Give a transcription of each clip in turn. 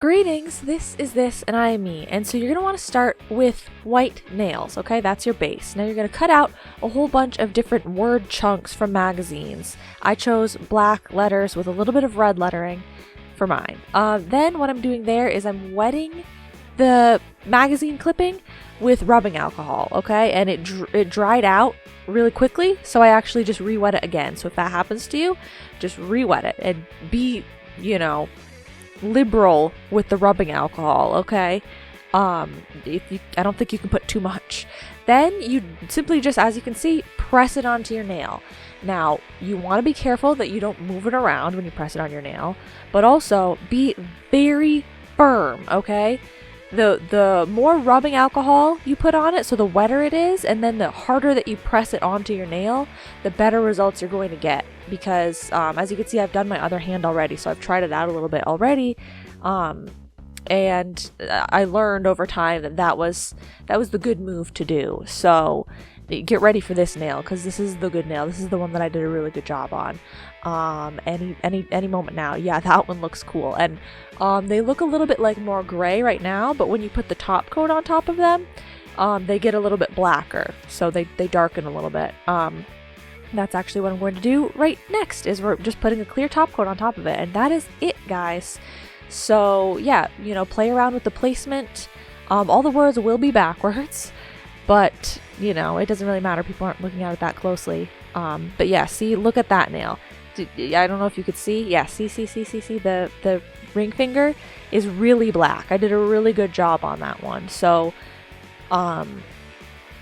Greetings, this is this, and I am me. And so you're going to want to start with white nails, okay? That's your base. Now you're going to cut out a whole bunch of different word chunks from magazines. I chose black letters with a little bit of red lettering for mine. Then what I'm doing there is I'm wetting the magazine clipping with rubbing alcohol, okay? And it dried out really quickly, so I actually just re-wet it again. So if that happens to you, just re-wet it and be, liberal with the rubbing alcohol, okay? I don't think you can put too much. Then you simply just, as you can see, press it onto your nail. Now, you want to be careful that you don't move it around when you press it on your nail, but also be very firm, okay? The more rubbing alcohol you put on it, so the wetter it is, and then the harder that you press it onto your nail, the better results you're going to get. Because as you can see, I've done my other hand already, so I've tried it out a little bit already, and I learned over time that was the good move to do. So get ready for this nail, because this is the good nail. This is the one that I did a really good job on. Any moment now. Yeah, that one looks cool. And they look a little bit like more gray right now, but when you put the top coat on top of them, they get a little bit blacker, so they darken a little bit. That's actually what I'm going to do right next, is we're just putting a clear top coat on top of it, and that is it, guys. So yeah, play around with the placement. All the words will be backwards, but it doesn't really matter. People aren't looking at it that closely. But yeah, see, look at that nail. I don't know if you could see. Yeah, see, the ring finger is really black. I did a really good job on that one. So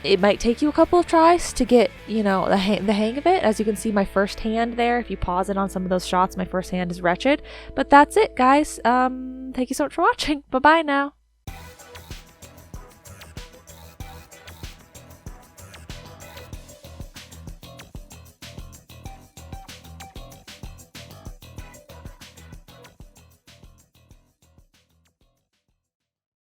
it might take you a couple of tries to get, the hang of it. As you can see, my first hand there, if you pause it on some of those shots, my first hand is wretched. But that's it, guys. Thank you so much for watching. Bye-bye now.